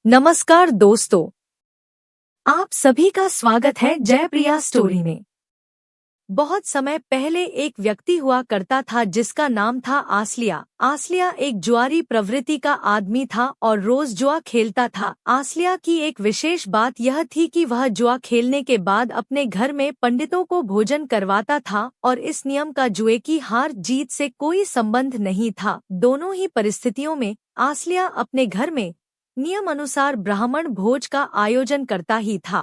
नमस्कार दोस्तों, आप सभी का स्वागत है जयप्रिया स्टोरी में। बहुत समय पहले एक व्यक्ति हुआ करता था जिसका नाम था आसलिया। आसलिया एक जुआरी प्रवृत्ति का आदमी था और रोज जुआ खेलता था। आसलिया की एक विशेष बात यह थी कि वह जुआ खेलने के बाद अपने घर में पंडितों को भोजन करवाता था और इस नियम का जुए की हार जीत से कोई संबंध नहीं था। दोनों ही परिस्थितियों में आसलिया अपने घर में नियम अनुसार ब्राह्मण भोज का आयोजन करता ही था।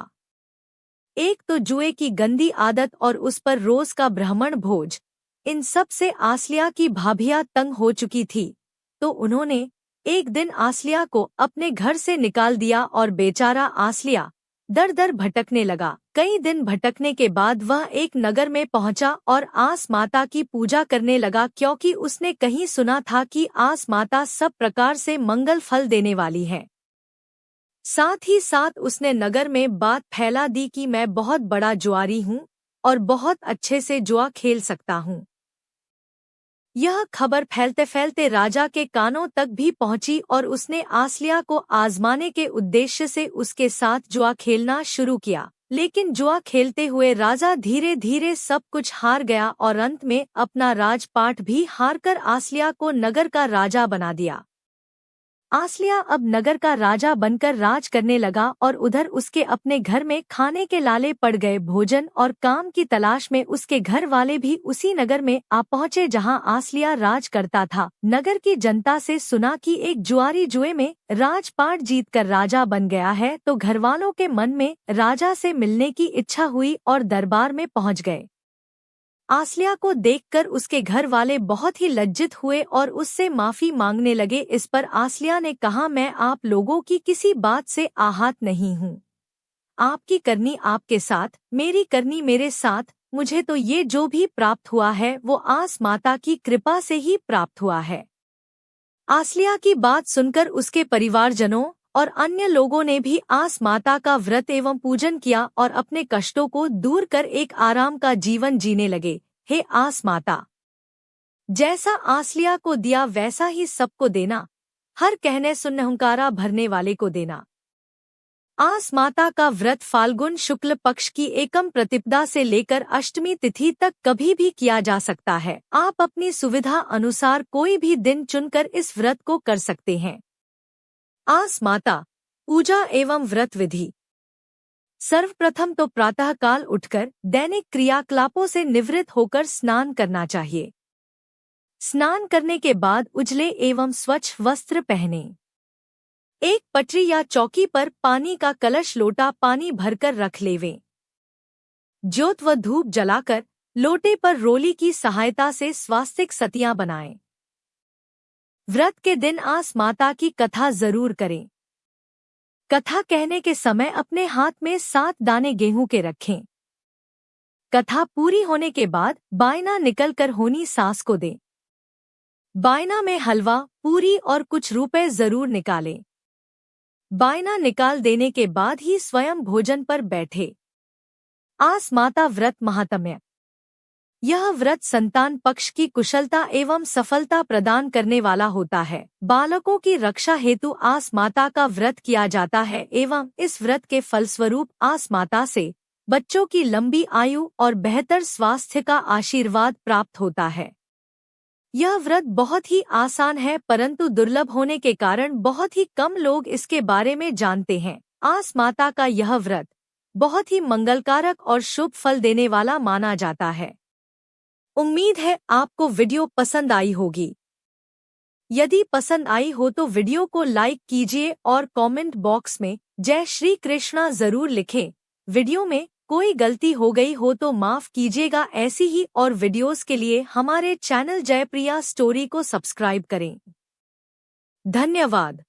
एक तो जुए की गंदी आदत और उस पर रोज का ब्राह्मण भोज, इन सब से आसलिया की भाभियां तंग हो चुकी थी। तो उन्होंने एक दिन आसलिया को अपने घर से निकाल दिया और बेचारा आसलिया दर दर भटकने लगा। कई दिन भटकने के बाद वह एक नगर में पहुंचा और आस माता की पूजा करने लगा, क्योंकि उसने कहीं सुना था कि आस माता सब प्रकार से मंगल फल देने वाली है। साथ ही साथ उसने नगर में बात फैला दी कि मैं बहुत बड़ा जुआरी हूँ और बहुत अच्छे से जुआ खेल सकता हूँ। यह खबर फैलते फैलते राजा के कानों तक भी पहुंची और उसने आसलिया को आजमाने के उद्देश्य से उसके साथ जुआ खेलना शुरू किया। लेकिन जुआ खेलते हुए राजा धीरे धीरे सब कुछ हार गया और अंत में अपना राजपाट भी हारकर आसलिया को नगर का राजा बना दिया। आसलिया अब नगर का राजा बनकर राज करने लगा और उधर उसके अपने घर में खाने के लाले पड़ गए। भोजन और काम की तलाश में उसके घर वाले भी उसी नगर में आ पहुंचे जहां आसलिया राज करता था। नगर की जनता से सुना कि एक जुआरी जुए में राजपाट जीतकर राजा बन गया है, तो घरवालों के मन में राजा से मिलने की इच्छा हुई और दरबार में पहुंच गए। आसलिया को देखकर उसके घर वाले बहुत ही लज्जित हुए और उससे माफी मांगने लगे। इस पर आसलिया ने कहा, मैं आप लोगों की किसी बात से आहत नहीं हूँ। आपकी करनी आपके साथ, मेरी करनी मेरे साथ। मुझे तो ये जो भी प्राप्त हुआ है वो आस माता की कृपा से ही प्राप्त हुआ है। आसलिया की बात सुनकर उसके परिवारजनों और अन्य लोगों ने भी आस माता का व्रत एवं पूजन किया और अपने कष्टों को दूर कर एक आराम का जीवन जीने लगे। हे आस माता, जैसा आसलिया को दिया वैसा ही सबको देना, हर कहने सुन हुंकारा भरने वाले को देना। आस माता का व्रत फाल्गुन शुक्ल पक्ष की एकम प्रतिपदा से लेकर अष्टमी तिथि तक कभी भी किया जा सकता है। आप अपनी सुविधा अनुसार कोई भी दिन चुनकर इस व्रत को कर सकते हैं। आस माता पूजा एवं व्रत विधि। सर्वप्रथम तो प्रातः काल उठकर दैनिक क्रियाकलापों से निवृत्त होकर स्नान करना चाहिए। स्नान करने के बाद उजले एवं स्वच्छ वस्त्र पहने। एक पटरी या चौकी पर पानी का कलश लोटा पानी भरकर रख लेवें। ज्योत व धूप जलाकर लोटे पर रोली की सहायता से स्वास्तिक सतियां बनाएं। व्रत के दिन आस माता की कथा जरूर करें। कथा कहने के समय अपने हाथ में 7 दाने गेहूं के रखें। कथा पूरी होने के बाद बायना निकलकर होनी सास को दें। बायना में हलवा, पूरी और कुछ रुपए जरूर निकालें। बायना निकाल देने के बाद ही स्वयं भोजन पर बैठे। आस माता व्रत महात्म्य। यह व्रत संतान पक्ष की कुशलता एवं सफलता प्रदान करने वाला होता है। बालकों की रक्षा हेतु आस माता का व्रत किया जाता है एवं इस व्रत के फलस्वरूप आस माता से बच्चों की लंबी आयु और बेहतर स्वास्थ्य का आशीर्वाद प्राप्त होता है। यह व्रत बहुत ही आसान है, परंतु दुर्लभ होने के कारण बहुत ही कम लोग इसके बारे में जानते हैं। आस माता का यह व्रत बहुत ही मंगलकारक और शुभ फल देने वाला माना जाता है। उम्मीद है आपको वीडियो पसंद आई होगी। यदि पसंद आई हो तो वीडियो को लाइक कीजिए और कमेंट बॉक्स में जय श्री कृष्णा जरूर लिखें। वीडियो में कोई गलती हो गई हो तो माफ कीजिएगा। ऐसी ही और वीडियोस के लिए हमारे चैनल जयप्रिया स्टोरी को सब्सक्राइब करें। धन्यवाद।